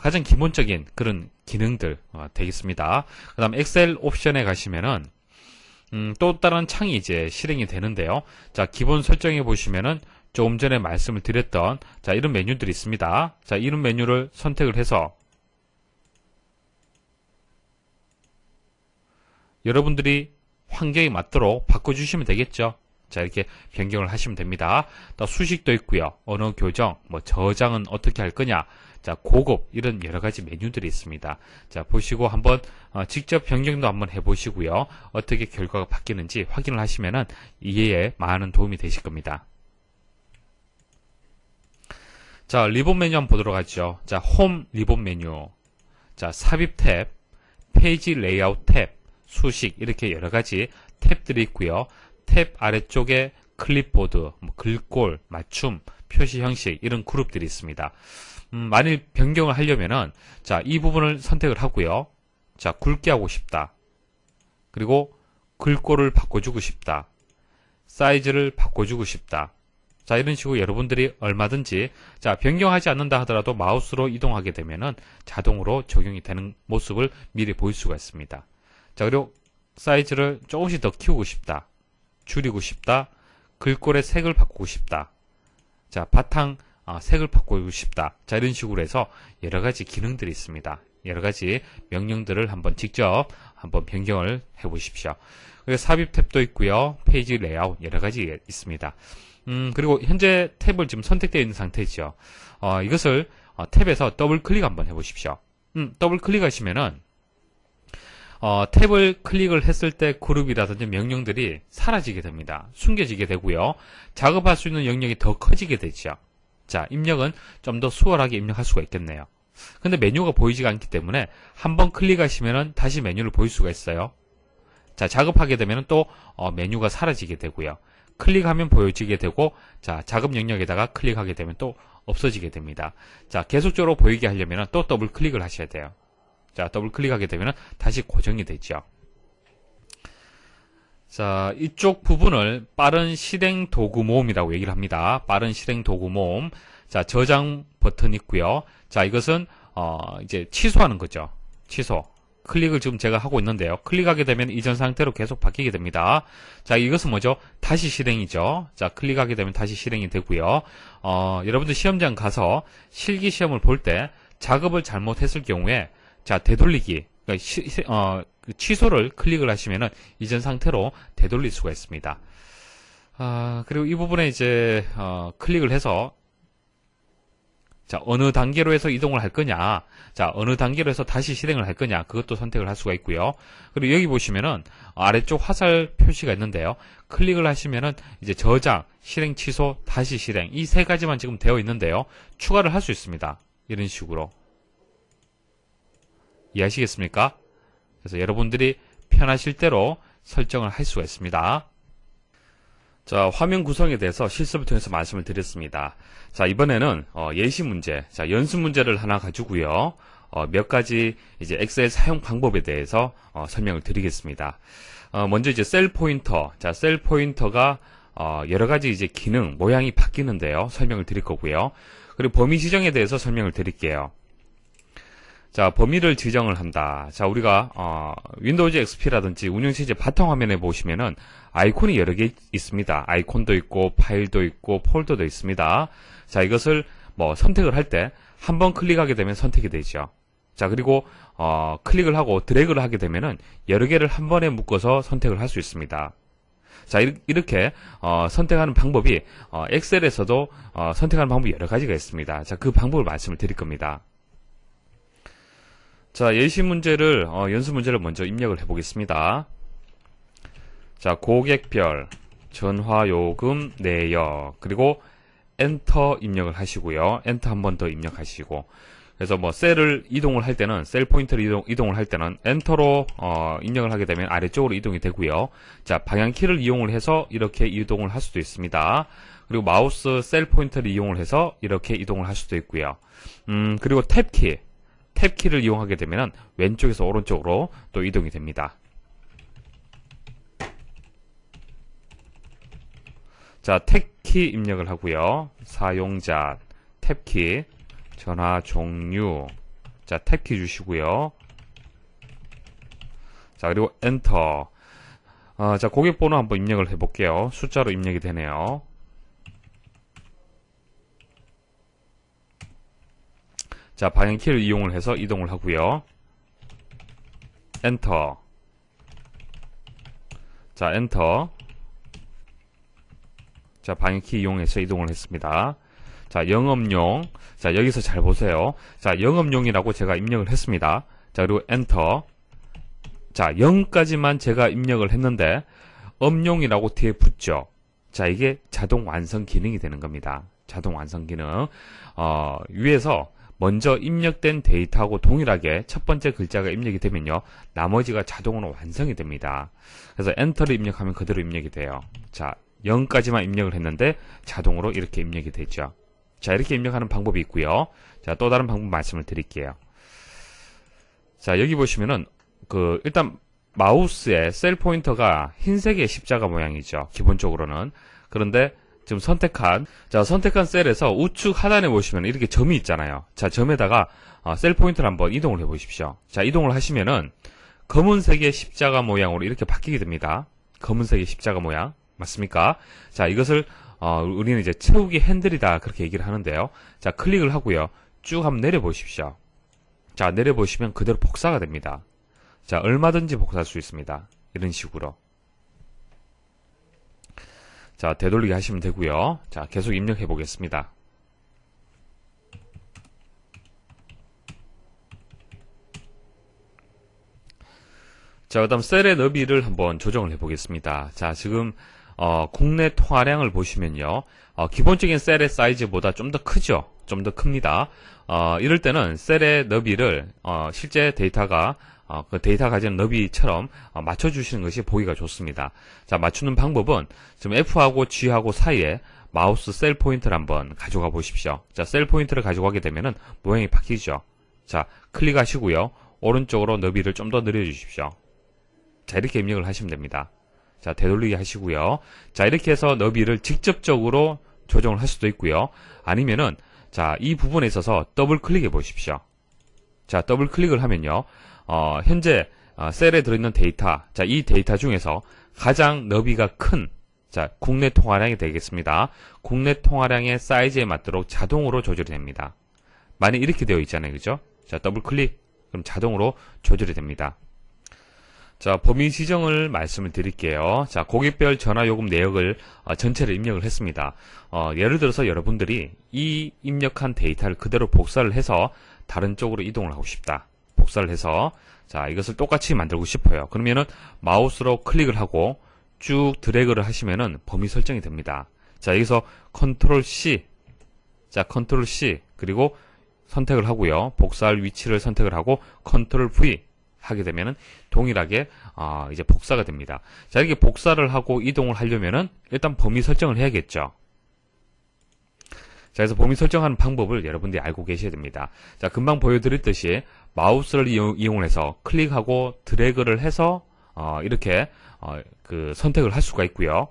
가장 기본적인 그런 기능들 되겠습니다. 그 다음 엑셀 옵션에 가시면은 또 다른 창이 이제 실행이 되는데요. 자, 기본 설정해 보시면은 조금 전에 말씀을 드렸던 자, 이런 메뉴들이 있습니다. 자, 이런 메뉴를 선택을 해서 여러분들이 환경에 맞도록 바꿔주시면 되겠죠. 자, 이렇게 변경을 하시면 됩니다. 또 수식도 있고요. 언어 교정, 뭐 저장은 어떻게 할 거냐. 자, 고급 이런 여러 가지 메뉴들이 있습니다. 자, 보시고 한번 직접 변경도 한번 해보시고요. 어떻게 결과가 바뀌는지 확인을 하시면은 이해에 많은 도움이 되실 겁니다. 자, 리본 메뉴 한번 보도록 하죠. 자, 홈 리본 메뉴. 자, 삽입 탭, 페이지 레이아웃 탭, 수식 이렇게 여러 가지 탭들이 있고요. 탭 아래쪽에 클립보드, 글꼴, 맞춤, 표시 형식 이런 그룹들이 있습니다. 만일 변경을 하려면은 자, 이 부분을 선택을 하고요. 자, 굵게 하고 싶다. 그리고 글꼴을 바꿔주고 싶다. 사이즈를 바꿔주고 싶다. 자, 이런 식으로 여러분들이 얼마든지 자, 변경하지 않는다 하더라도 마우스로 이동하게 되면은 자동으로 적용이 되는 모습을 미리 보일 수가 있습니다. 자, 그리고 사이즈를 조금씩 더 키우고 싶다. 줄이고 싶다. 글꼴의 색을 바꾸고 싶다. 자, 바탕 색을 바꾸고 싶다. 자, 이런 식으로 해서 여러 가지 기능들이 있습니다. 여러 가지 명령들을 한번 직접 한번 변경을 해 보십시오. 그리고 삽입 탭도 있고요. 페이지 레이아웃 여러 가지 있습니다. 그리고 현재 탭을 지금 선택되어 있는 상태죠. 이것을 탭에서 더블 클릭 한번 해 보십시오. 더블 클릭하시면은 탭을 클릭을 했을 때 그룹이라든지 명령들이 사라지게 됩니다. 숨겨지게 되고요. 작업할 수 있는 영역이 더 커지게 되죠. 자, 입력은 좀 더 수월하게 입력할 수가 있겠네요. 근데 메뉴가 보이지가 않기 때문에 한번 클릭하시면은 다시 메뉴를 보일 수가 있어요. 자, 작업하게 되면은 또 메뉴가 사라지게 되고요. 클릭하면 보여지게 되고, 자, 작업 영역에다가 클릭하게 되면 또 없어지게 됩니다. 자, 계속적으로 보이게 하려면 또 더블 클릭을 하셔야 돼요. 자, 더블 클릭하게 되면 다시 고정이 되죠. 자, 이쪽 부분을 빠른 실행 도구 모음이라고 얘기를 합니다. 빠른 실행 도구 모음. 자, 저장 버튼 있고요. 자, 이것은 이제 취소하는 거죠. 취소. 클릭을 지금 제가 하고 있는데요. 클릭하게 되면 이전 상태로 계속 바뀌게 됩니다. 자, 이것은 뭐죠? 다시 실행이죠. 자, 클릭하게 되면 다시 실행이 되고요. 여러분들 시험장 가서 실기 시험을 볼 때 작업을 잘못했을 경우에 자, 되돌리기. 그러니까 취소를 클릭을 하시면은 이전 상태로 되돌릴 수가 있습니다. 그리고 이 부분에 이제 클릭을 해서 자, 어느 단계로 해서 이동을 할 거냐, 자, 어느 단계로 해서 다시 실행을 할 거냐, 그것도 선택을 할 수가 있고요. 그리고 여기 보시면은 아래쪽 화살 표시가 있는데요. 클릭을 하시면은 이제 저장, 실행 취소, 다시 실행 이 세 가지만 지금 되어 있는데요. 추가를 할 수 있습니다. 이런 식으로. 이해하시겠습니까? 그래서 여러분들이 편하실 대로 설정을 할 수가 있습니다. 자, 화면 구성에 대해서 실습을 통해서 말씀을 드렸습니다. 자, 이번에는 예시 문제, 자, 연습 문제를 하나 가지고요. 몇 가지 이제 엑셀 사용 방법에 대해서 설명을 드리겠습니다. 먼저 이제 셀 포인터, 자, 셀 포인터가 여러 가지 이제 기능, 모양이 바뀌는데요. 설명을 드릴 거고요. 그리고 범위 지정에 대해서 설명을 드릴게요. 자, 범위를 지정을 한다. 자, 우리가 윈도우즈 XP라든지 운영체제 바탕화면에 보시면은 아이콘이 여러 개 있습니다. 아이콘도 있고 파일도 있고 폴더도 있습니다. 자, 이것을 뭐 선택을 할 때 한 번 클릭하게 되면 선택이 되죠. 자, 그리고 클릭을 하고 드래그를 하게 되면은 여러 개를 한 번에 묶어서 선택을 할 수 있습니다. 자, 이렇게 선택하는 방법이 엑셀에서도 선택하는 방법이 여러 가지가 있습니다. 자, 그 방법을 말씀을 드릴 겁니다. 자, 예시 문제를 연습 문제를 먼저 입력을 해보겠습니다. 자, 고객별, 전화요금 내역, 그리고 엔터 입력을 하시고요. 엔터 한 번 더 입력하시고, 그래서 뭐 셀을 이동을 할 때는 셀 포인트를 이동을 할 때는 엔터로 입력을 하게 되면 아래쪽으로 이동이 되고요. 자, 방향키를 이용을 해서 이렇게 이동을 할 수도 있습니다. 그리고 마우스 셀 포인터를 이용을 해서 이렇게 이동을 할 수도 있고요. 그리고 탭키를 이용하게 되면 왼쪽에서 오른쪽으로 또 이동이 됩니다. 자, 탭키 입력을 하고요. 사용자, 탭키, 전화 종류, 자, 탭키 주시고요. 자, 그리고 엔터. 자, 고객번호 한번 입력을 해볼게요. 숫자로 입력이 되네요. 자, 방향키를 이용을 해서 이동을 하고요. 엔터. 자, 엔터. 자, 방향키 이용해서 이동을 했습니다. 자, 영업용. 자, 여기서 잘 보세요. 자, 영업용이라고 제가 입력을 했습니다. 자, 그리고 엔터. 자, 0까지만 제가 입력을 했는데 업용이라고 뒤에 붙죠. 자, 이게 자동 완성 기능이 되는 겁니다. 자동 완성 기능. 위에서 먼저 입력된 데이터하고 동일하게 첫 번째 글자가 입력이 되면요, 나머지가 자동으로 완성이 됩니다. 그래서 엔터를 입력하면 그대로 입력이 돼요. 자, 0까지만 입력을 했는데 자동으로 이렇게 입력이 되죠. 자, 이렇게 입력하는 방법이 있고요. 자, 또 다른 방법 말씀을 드릴게요. 자, 여기 보시면은 일단 마우스의 셀 포인터가 흰색의 십자가 모양이죠. 기본적으로는. 그런데 지금 선택한 셀에서 우측 하단에 보시면 이렇게 점이 있잖아요. 자, 점에다가 셀 포인터를 한번 이동을 해 보십시오. 자, 이동을 하시면은 검은색의 십자가 모양으로 이렇게 바뀌게 됩니다. 검은색의 십자가 모양. 맞습니까? 자, 이것을 우리는 이제 채우기 핸들이다, 그렇게 얘기를 하는데요. 자, 클릭을 하고요. 쭉 한번 내려 보십시오. 자, 내려 보시면 그대로 복사가 됩니다. 자, 얼마든지 복사할 수 있습니다. 이런 식으로. 자, 되돌리기 하시면 되고요. 자, 계속 입력해 보겠습니다. 자, 그 다음 셀의 너비를 한번 조정을 해 보겠습니다. 자, 지금 국내 통화량을 보시면요, 기본적인 셀의 사이즈보다 좀 더 크죠. 좀 더 큽니다. 이럴 때는 셀의 너비를 실제 데이터가 그 데이터 가지는 너비처럼 맞춰주시는 것이 보기가 좋습니다. 자, 맞추는 방법은 지금 F하고 G하고 사이에 마우스 셀 포인트를 한번 가져가 보십시오. 자, 셀 포인트를 가져가게 되면은 모양이 바뀌죠. 자, 클릭하시고요. 오른쪽으로 너비를 좀 더 늘려주십시오. 자, 이렇게 입력을 하시면 됩니다. 자, 되돌리기 하시고요. 자, 이렇게 해서 너비를 직접적으로 조정을 할 수도 있고요. 아니면은, 자, 이 부분에 있어서 더블 클릭해 보십시오. 자, 더블 클릭을 하면요, 현재 셀에 들어있는 데이터, 자, 이 데이터 중에서 가장 너비가 큰, 자, 국내 통화량이 되겠습니다. 국내 통화량의 사이즈에 맞도록 자동으로 조절이 됩니다. 만약 이렇게 되어 있잖아요, 그죠? 자, 더블 클릭, 그럼 자동으로 조절이 됩니다. 자, 범위 지정을 말씀을 드릴게요. 자, 고객별 전화요금 내역을 전체를 입력을 했습니다. 예를 들어서 여러분들이 이 입력한 데이터를 그대로 복사를 해서 다른 쪽으로 이동을 하고 싶다. 복사를 해서, 자, 이것을 똑같이 만들고 싶어요. 그러면은 마우스로 클릭을 하고 쭉 드래그를 하시면은 범위 설정이 됩니다. 자, 여기서 컨트롤 C, 자, 컨트롤 C, 그리고 선택을 하고요. 복사할 위치를 선택을 하고 컨트롤 V 하게 되면은 동일하게 이제 복사가 됩니다. 자, 이렇게 복사를 하고 이동을 하려면은 일단 범위 설정을 해야겠죠. 자, 그래서 범위 설정하는 방법을 여러분들이 알고 계셔야 됩니다. 자, 금방 보여드렸듯이 마우스를 이용해서 클릭하고 드래그를 해서 이렇게 선택을 할 수가 있고요.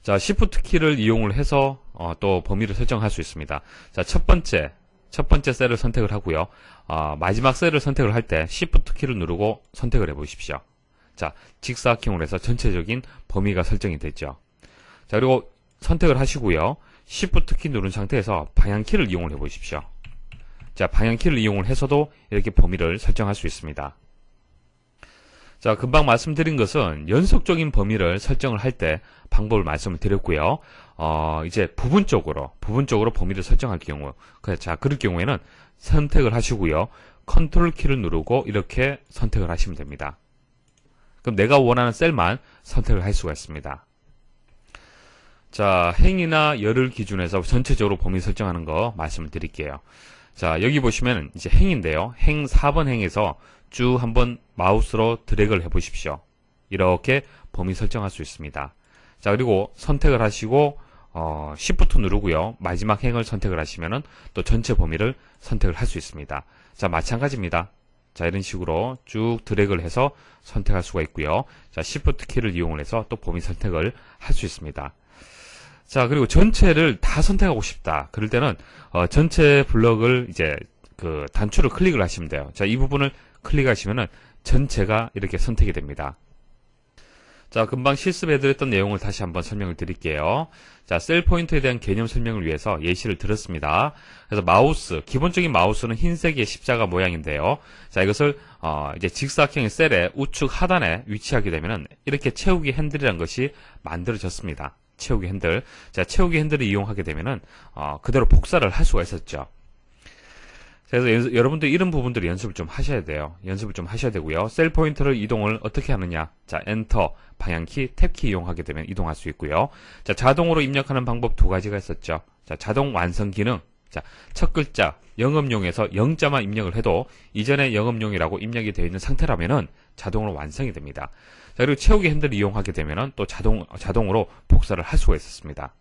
자, Shift 키를 이용을 해서 또 범위를 설정할 수 있습니다. 자, 첫 번째 셀을 선택을 하고요. 마지막 셀을 선택을 할 때 Shift 키를 누르고 선택을 해 보십시오. 자, 직사각형으로 해서 전체적인 범위가 설정이 됐죠. 자, 그리고 선택을 하시고요. Shift 키 누른 상태에서 방향키를 이용을 해 보십시오. 자, 방향키를 이용을 해서도 이렇게 범위를 설정할 수 있습니다. 자, 금방 말씀드린 것은 연속적인 범위를 설정을 할 때 방법을 말씀을 드렸고요. 이제 부분적으로 범위를 설정할 경우, 자, 그럴 경우에는 선택을 하시고요. 컨트롤 키를 누르고 이렇게 선택을 하시면 됩니다. 그럼 내가 원하는 셀만 선택을 할 수가 있습니다. 자, 행이나 열을 기준해서 전체적으로 범위 설정하는 거 말씀을 드릴게요. 자, 여기 보시면 이제 행인데요. 행 4번 행에서 쭉 한번 마우스로 드래그를 해 보십시오. 이렇게 범위 설정할 수 있습니다. 자, 그리고 선택을 하시고 Shift 누르고요. 마지막 행을 선택을 하시면은 또 전체 범위를 선택을 할 수 있습니다. 자, 마찬가지입니다. 자, 이런 식으로 쭉 드래그를 해서 선택할 수가 있고요. 자, Shift 키를 이용을 해서 또 범위 선택을 할 수 있습니다. 자, 그리고 전체를 다 선택하고 싶다. 그럴 때는 전체 블럭을 이제 단추를 클릭을 하시면 돼요. 자, 이 부분을 클릭하시면은 전체가 이렇게 선택이 됩니다. 자, 금방 실습해드렸던 내용을 다시 한번 설명을 드릴게요. 자, 셀 포인터에 대한 개념 설명을 위해서 예시를 들었습니다. 그래서 마우스, 기본적인 마우스는 흰색의 십자가 모양인데요. 자, 이것을 이제 직사각형의 셀의 우측 하단에 위치하게 되면은 이렇게 채우기 핸들이라는 것이 만들어졌습니다. 채우기 핸들. 자, 채우기 핸들을 이용하게 되면은 그대로 복사를 할 수가 있었죠. 그래서 여러분들 이런 부분들을 연습을 좀 하셔야 돼요. 연습을 좀 하셔야 되고요. 셀 포인터를 이동을 어떻게 하느냐. 자, 엔터, 방향키, 탭키 이용하게 되면 이동할 수 있고요. 자, 자동으로 입력하는 방법 두 가지가 있었죠. 자, 자동 완성 기능. 자, 첫 글자 영업용에서 영자만 입력을 해도 이전에 영업용이라고 입력이 되어 있는 상태라면은 자동으로 완성이 됩니다. 자, 그리고 채우기 핸들을 이용하게 되면은 또 자동으로 복사를 할 수가 있었습니다.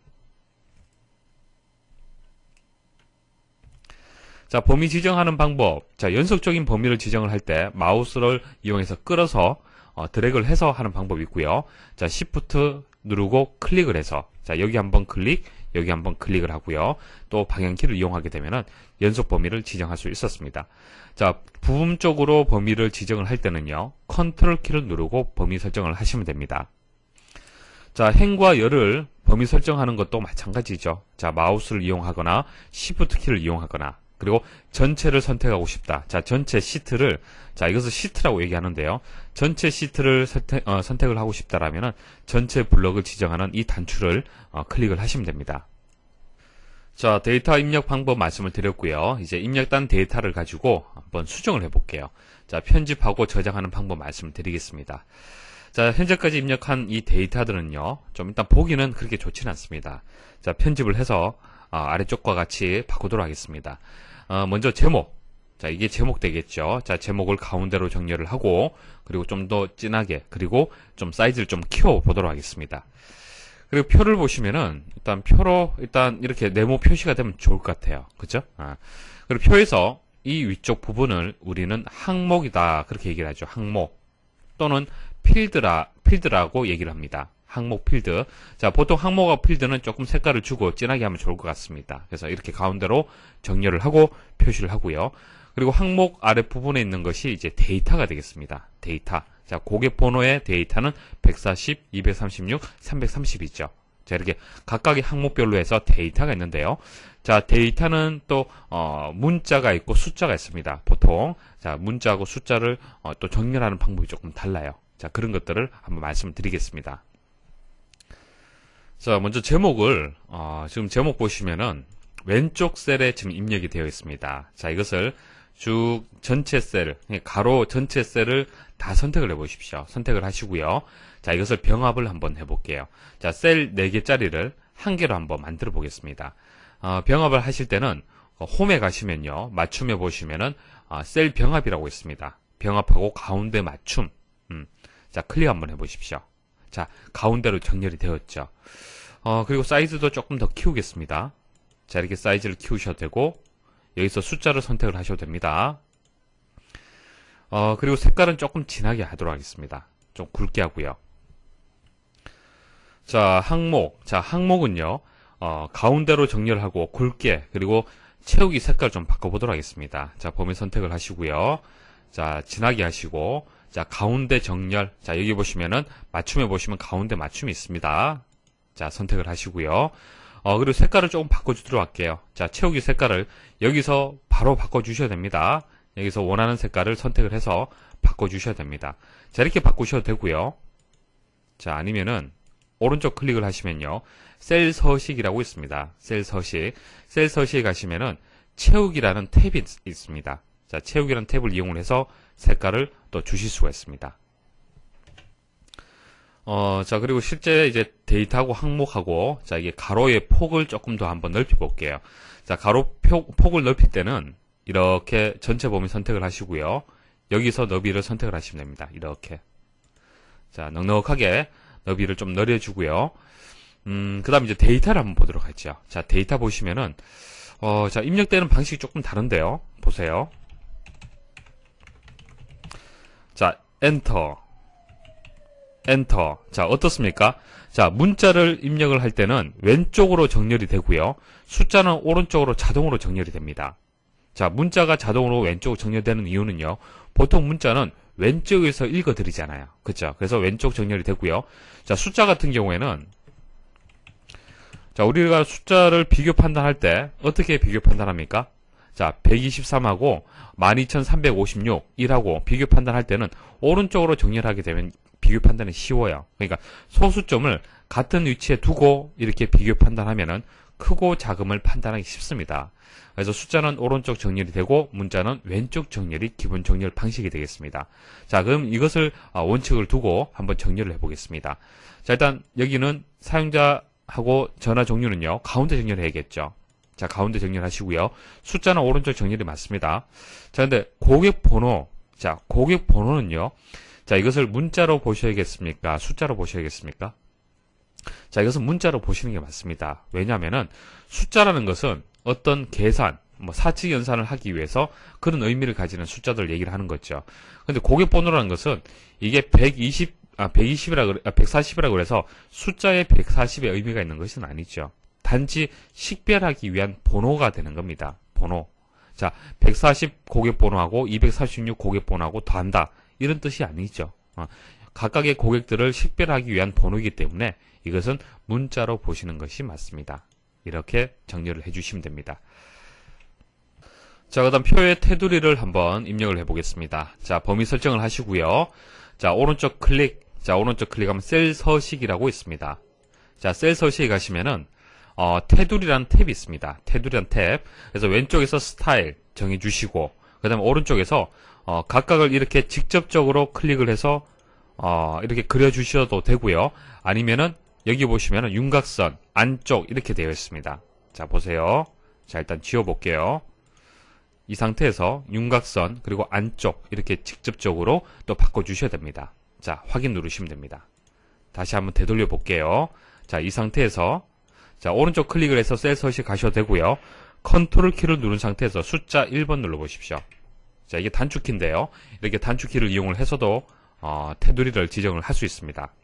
자, 범위 지정하는 방법. 자, 연속적인 범위를 지정을 할 때 마우스를 이용해서 끌어서 드래그를 해서 하는 방법이 있고요. 자, Shift 누르고 클릭을 해서 자, 여기 한번 클릭, 여기 한번 클릭을 하고요. 또 방향키를 이용하게 되면은 연속 범위를 지정할 수 있었습니다. 자, 부분적으로 범위를 지정을 할 때는요. 컨트롤 키를 누르고 범위 설정을 하시면 됩니다. 자, 행과 열을 범위 설정하는 것도 마찬가지죠. 자, 마우스를 이용하거나 Shift 키를 이용하거나 그리고 전체를 선택하고 싶다. 자, 전체 시트를, 자, 이것을 시트라고 얘기하는데요. 전체 시트를 선택을 하고 싶다라면은 전체 블럭을 지정하는 이 단추를 클릭을 하시면 됩니다. 자, 데이터 입력 방법 말씀을 드렸고요. 이제 입력된 데이터를 가지고 한번 수정을 해볼게요. 자, 편집하고 저장하는 방법 말씀을 드리겠습니다. 자, 현재까지 입력한 이 데이터들은요, 좀 일단 보기는 그렇게 좋지는 않습니다. 자, 편집을 해서 아래쪽과 같이 바꾸도록 하겠습니다. 먼저 제목. 자, 이게 제목 되겠죠. 자, 제목을 가운데로 정렬을 하고, 그리고 좀 더 진하게, 그리고 좀 사이즈를 좀 키워보도록 하겠습니다. 그리고 표를 보시면은, 일단 이렇게 네모 표시가 되면 좋을 것 같아요. 그죠? 그리고 표에서 이 위쪽 부분을 우리는 항목이다. 그렇게 얘기를 하죠. 항목. 또는 필드라고 얘기를 합니다. 항목 필드. 자, 보통 항목과 필드는 조금 색깔을 주고 진하게 하면 좋을 것 같습니다. 그래서 이렇게 가운데로 정렬을 하고 표시를 하고요. 그리고 항목 아랫부분에 있는 것이 이제 데이터가 되겠습니다. 데이터. 자, 고객 번호의 데이터는 140, 236, 330이죠. 자, 이렇게 각각의 항목별로 해서 데이터가 있는데요. 자, 데이터는 또 문자가 있고 숫자가 있습니다. 보통 자, 문자하고 숫자를 또 정렬하는 방법이 조금 달라요. 자, 그런 것들을 한번 말씀을 드리겠습니다. 자, 먼저 제목을 지금 제목 보시면은 왼쪽 셀에 지금 입력이 되어 있습니다. 자, 이것을 쭉 전체 셀, 가로 전체 셀을 다 선택을 해 보십시오. 선택을 하시고요. 자, 이것을 병합을 한번 해볼게요. 자, 셀 4개짜리를 한 개로 한번 만들어 보겠습니다. 병합을 하실 때는 홈에 가시면요. 맞춤에 보시면은 셀 병합이라고 있습니다. 병합하고 가운데 맞춤. 자, 클릭 한번 해보십시오. 자, 가운데로 정렬이 되었죠. 그리고 사이즈도 조금 더 키우겠습니다. 자, 이렇게 사이즈를 키우셔도 되고, 여기서 숫자를 선택을 하셔도 됩니다. 그리고 색깔은 조금 진하게 하도록 하겠습니다. 좀 굵게 하고요. 자, 항목. 자, 항목은요, 가운데로 정렬하고 굵게, 그리고 채우기 색깔 좀 바꿔보도록 하겠습니다. 자, 범위 선택을 하시고요. 자, 진하게 하시고, 자, 가운데 정렬. 자, 여기 보시면은, 맞춤에 보시면 가운데 맞춤이 있습니다. 자, 선택을 하시고요. 그리고 색깔을 조금 바꿔주도록 할게요. 자, 채우기 색깔을 여기서 바로 바꿔주셔야 됩니다. 여기서 원하는 색깔을 선택을 해서 바꿔주셔야 됩니다. 자, 이렇게 바꾸셔도 되고요. 자, 아니면은, 오른쪽 클릭을 하시면요. 셀 서식이라고 있습니다. 셀 서식. 셀 서식에 가시면은, 채우기라는 탭이 있습니다. 자, 채우기라는 탭을 이용을 해서 색깔을 또 주실 수가 있습니다. 자, 그리고 실제 이제 데이터하고 항목하고, 자, 이게 가로의 폭을 조금 더 한번 넓혀 볼게요. 자, 가로 폭을 넓힐 때는 이렇게 전체 범위 선택을 하시고요. 여기서 너비를 선택을 하시면 됩니다. 이렇게. 자, 넉넉하게 너비를 좀 늘려주고요. 그 다음 이제 데이터를 한번 보도록 하죠. 자, 데이터 보시면은, 자, 입력되는 방식이 조금 다른데요. 보세요. 자, 엔터. 자, 어떻습니까? 자, 문자를 입력을 할 때는 왼쪽으로 정렬이 되고요. 숫자는 오른쪽으로 자동으로 정렬이 됩니다. 자, 문자가 자동으로 왼쪽으로 정렬되는 이유는요. 보통 문자는 왼쪽에서 읽어드리잖아요. 그쵸? 그래서 왼쪽 정렬이 되고요. 자, 숫자 같은 경우에는 자, 우리가 숫자를 비교 판단할 때 어떻게 비교 판단합니까? 자, 123하고 12356, 1하고 비교 판단할 때는 오른쪽으로 정렬하게 되면 비교 판단이 쉬워요. 그러니까 소수점을 같은 위치에 두고 이렇게 비교 판단하면은 크고 작음을 판단하기 쉽습니다. 그래서 숫자는 오른쪽 정렬이 되고 문자는 왼쪽 정렬이 기본 정렬 방식이 되겠습니다. 자, 그럼 이것을 원칙을 두고 한번 정렬을 해보겠습니다. 자, 일단 여기는 사용자하고 전화 종류는요, 가운데 정렬을 해야겠죠. 자, 가운데 정렬하시고요. 숫자는 오른쪽 정렬이 맞습니다. 자, 근데 고객 번호, 자, 고객 번호는요, 자, 이것을 문자로 보셔야겠습니까? 숫자로 보셔야겠습니까? 자, 이것은 문자로 보시는 게 맞습니다. 왜냐하면은 숫자라는 것은 어떤 계산, 사칙 연산을 하기 위해서 그런 의미를 가지는 숫자들을 얘기를 하는 거죠. 근데 고객 번호라는 것은 이게 140이라고 그래서 숫자에 140의 의미가 있는 것은 아니죠. 단지 식별하기 위한 번호가 되는 겁니다. 번호. 자, 140 고객 번호하고 246 고객 번호하고 더한다. 이런 뜻이 아니죠. 각각의 고객들을 식별하기 위한 번호이기 때문에 이것은 문자로 보시는 것이 맞습니다. 이렇게 정렬을 해주시면 됩니다. 자, 그 다음 표의 테두리를 한번 입력을 해보겠습니다. 자, 범위 설정을 하시고요. 자, 오른쪽 클릭하면 셀 서식이라고 있습니다. 자, 셀 서식에 가시면은 테두리라는 탭이 있습니다. 테두리라는 탭. 그래서 왼쪽에서 스타일 정해주시고, 그 다음에 오른쪽에서 각각을 이렇게 직접적으로 클릭을 해서 이렇게 그려주셔도 되고요. 아니면은 여기 보시면은 윤곽선 안쪽 이렇게 되어 있습니다. 자, 보세요. 자, 일단 지워볼게요. 이 상태에서 윤곽선 그리고 안쪽 이렇게 직접적으로 또 바꿔주셔야 됩니다. 자, 확인 누르시면 됩니다. 다시 한번 되돌려 볼게요. 자, 이 상태에서 자, 오른쪽 클릭을 해서 셀 서식 가셔도 되고요. 컨트롤 키를 누른 상태에서 숫자 1번 눌러보십시오. 자, 이게 단축키인데요. 이렇게 단축키를 이용을 해서도 테두리를 지정을 할 수 있습니다.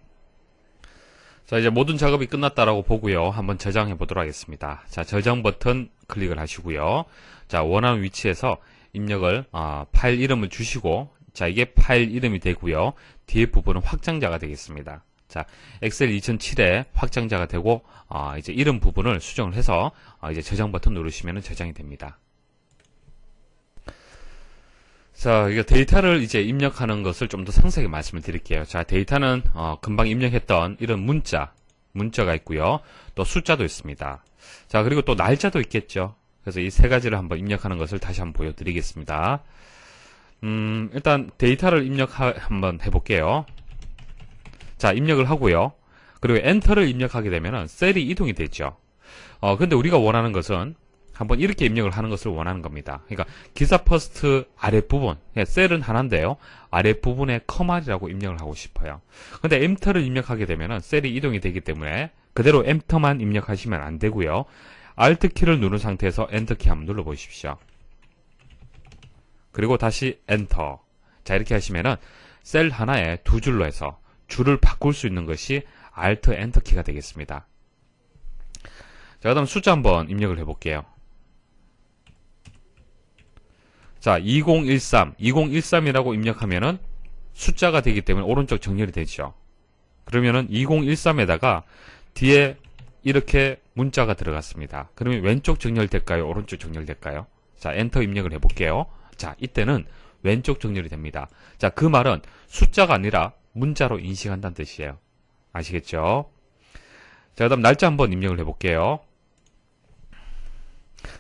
자, 이제 모든 작업이 끝났다라고 보고요. 한번 저장해 보도록 하겠습니다. 자, 저장 버튼 클릭을 하시고요. 자, 원하는 위치에서 입력을 파일 이름을 주시고, 자, 이게 파일 이름이 되고요. 뒤에 부분은 확장자가 되겠습니다. 자, 엑셀 2007에 확장자가 되고 이제 이름 부분을 수정을 해서 이제 저장 버튼 누르시면 저장이 됩니다. 자, 이거 데이터를 이제 입력하는 것을 좀 더 상세하게 말씀을 드릴게요. 자, 데이터는 금방 입력했던 이런 문자가 있고요. 또 숫자도 있습니다. 자, 그리고 또 날짜도 있겠죠. 그래서 이 세 가지를 한번 입력하는 것을 다시 한번 보여드리겠습니다. 일단 데이터를 한번 해볼게요. 자, 입력을 하고요. 그리고 엔터를 입력하게 되면은 셀이 이동이 되죠. 근데 우리가 원하는 것은 한번 이렇게 입력을 하는 것을 원하는 겁니다. 그러니까 기사 퍼스트 아랫부분, 셀은 하나인데요. 아랫부분에 커마리라고 입력을 하고 싶어요. 근데 엔터를 입력하게 되면은 셀이 이동이 되기 때문에 그대로 엔터만 입력하시면 안 되고요. Alt 키를 누른 상태에서 엔터 키 한번 눌러 보십시오. 그리고 다시 엔터. 자, 이렇게 하시면은 셀 하나에 두 줄로 해서 줄을 바꿀 수 있는 것이 Alt 엔터 키가 되겠습니다. 자, 그 다음 숫자 한번 입력을 해볼게요. 자, 2013이라고 입력하면은 숫자가 되기 때문에 오른쪽 정렬이 되죠. 그러면은 2013에다가 뒤에 이렇게 문자가 들어갔습니다. 그러면 왼쪽 정렬될까요? 오른쪽 정렬될까요? 자, 엔터 입력을 해볼게요. 자, 이때는 왼쪽 정렬이 됩니다. 자, 그 말은 숫자가 아니라 문자로 인식한다는 뜻이에요. 아시겠죠? 자, 그 다음 날짜 한번 입력을 해볼게요.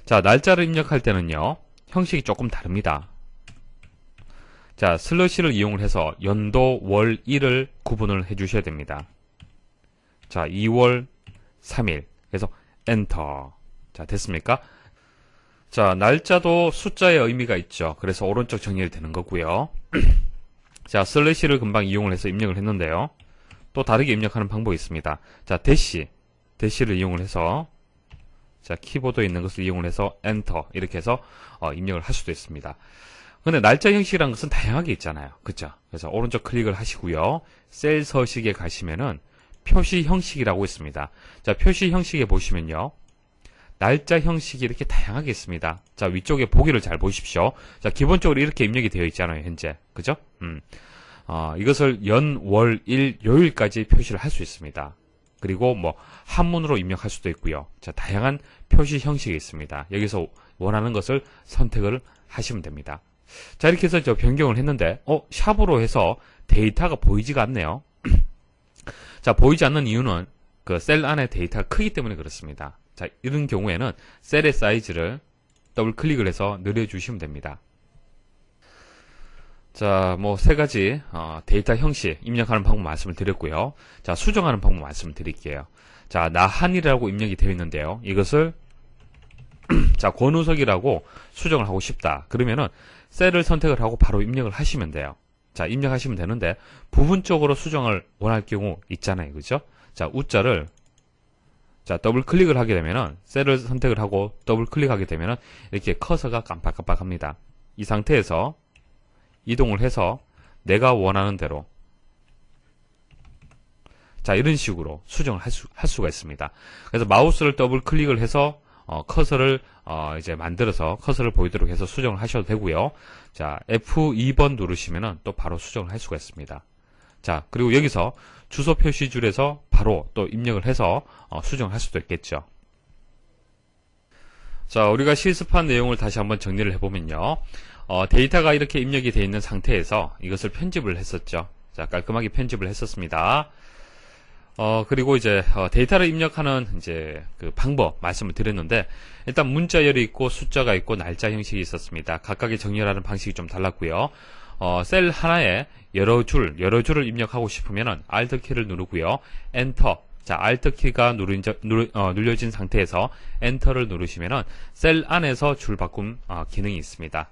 자, 날짜를 입력할 때는요, 형식이 조금 다릅니다. 자, 슬러시를 이용을 해서 연도, 월, 일을 구분을 해주셔야 됩니다. 자, 2월 3일. 그래서 엔터. 자, 됐습니까? 자, 날짜도 숫자의 의미가 있죠. 그래서 오른쪽 정렬이 되는 거고요. 자, 슬래시를 금방 이용을 해서 입력을 했는데요. 또 다르게 입력하는 방법이 있습니다. 자, 대시를 이용을 해서 자, 키보드에 있는 것을 이용을 해서 엔터 이렇게 해서 입력을 할 수도 있습니다. 근데 날짜 형식이라는 것은 다양하게 있잖아요. 그쵸? 그래서 오른쪽 클릭을 하시고요. 셀 서식에 가시면은 표시 형식이라고 있습니다. 자, 표시 형식에 보시면요. 날짜 형식이 이렇게 다양하게 있습니다. 자, 위쪽에 보기를 잘 보십시오. 자, 기본적으로 이렇게 입력이 되어 있잖아요, 현재. 그죠? 이것을 연, 월, 일, 요일까지 표시를 할 수 있습니다. 그리고 뭐, 한문으로 입력할 수도 있고요. 자, 다양한 표시 형식이 있습니다. 여기서 원하는 것을 선택을 하시면 됩니다. 자, 이렇게 해서 저 변경을 했는데, 샵으로 해서 데이터가 보이지가 않네요. 자, 보이지 않는 이유는 그 셀 안에 데이터가 크기 때문에 그렇습니다. 자, 이런 경우에는 셀의 사이즈를 더블 클릭을 해서 늘려주시면 됩니다. 자, 뭐, 세 가지, 데이터 형식, 입력하는 방법 말씀을 드렸고요. 자, 수정하는 방법 말씀을 드릴게요. 자, 나한이라고 입력이 되어 있는데요. 이것을, 자, 권우석이라고 수정을 하고 싶다. 그러면은, 셀을 선택을 하고 바로 입력을 하시면 돼요. 자, 입력하시면 되는데, 부분적으로 수정을 원할 경우 있잖아요. 그죠? 자, 우자를, 자, 더블 클릭을 하게 되면은, 셀을 선택을 하고 더블 클릭하게 되면은, 이렇게 커서가 깜빡깜빡합니다. 이 상태에서, 이동을 해서 내가 원하는 대로 자 이런 식으로 수정을 할 수가 있습니다. 그래서 마우스를 더블 클릭을 해서 커서를 이제 만들어서 커서를 보이도록 해서 수정을 하셔도 되고요. 자 F2번 누르시면은 또 바로 수정을 할 수가 있습니다. 자 그리고 여기서 주소 표시줄에서 바로 또 입력을 해서 수정을 할 수도 있겠죠. 자 우리가 실습한 내용을 다시 한번 정리를 해보면요. 데이터가 이렇게 입력이 되어 있는 상태에서 이것을 편집을 했었죠. 자, 깔끔하게 편집을 했었습니다. 그리고 이제, 데이터를 입력하는 이제 그 방법 말씀을 드렸는데, 일단 문자열이 있고 숫자가 있고 날짜 형식이 있었습니다. 각각의 정렬하는 방식이 좀 달랐고요. 셀 하나에 여러 줄을 입력하고 싶으면은 Alt 키를 누르고요. 엔터. 자, Alt 키가 눌려진 상태에서 엔터를 누르시면은 셀 안에서 줄 바꿈 기능이 있습니다.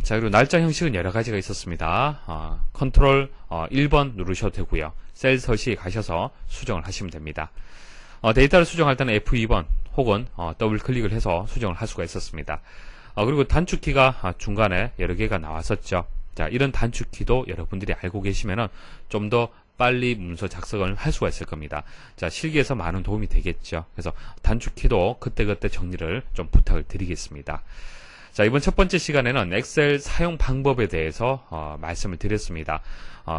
자, 그리고 날짜 형식은 여러 가지가 있었습니다. 컨트롤 1번 누르셔도 되고요. 셀 서식 가셔서 수정을 하시면 됩니다. 데이터를 수정할 때는 F2번 혹은 더블 클릭을 해서 수정을 할 수가 있었습니다. 그리고 단축키가 중간에 여러 개가 나왔었죠. 자, 이런 단축키도 여러분들이 알고 계시면은 좀 더 빨리 문서 작성을 할 수가 있을 겁니다. 자, 실기에서 많은 도움이 되겠죠. 그래서 단축키도 그때그때 정리를 좀 부탁을 드리겠습니다. 자, 이번 첫 번째 시간에는 엑셀 사용 방법에 대해서 말씀을 드렸습니다.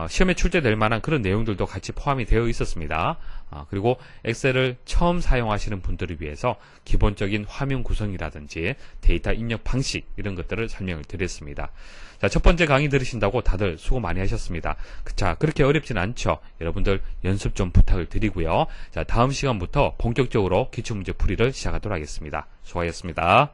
시험에 출제될 만한 그런 내용들도 같이 포함이 되어 있었습니다. 그리고 엑셀을 처음 사용하시는 분들을 위해서 기본적인 화면 구성이라든지 데이터 입력 방식 이런 것들을 설명을 드렸습니다. 자, 첫 번째 강의 들으신다고 다들 수고 많이 하셨습니다. 자, 그렇게 어렵진 않죠. 여러분들 연습 좀 부탁을 드리고요. 자, 다음 시간부터 본격적으로 기출문제 풀이를 시작하도록 하겠습니다. 수고하셨습니다.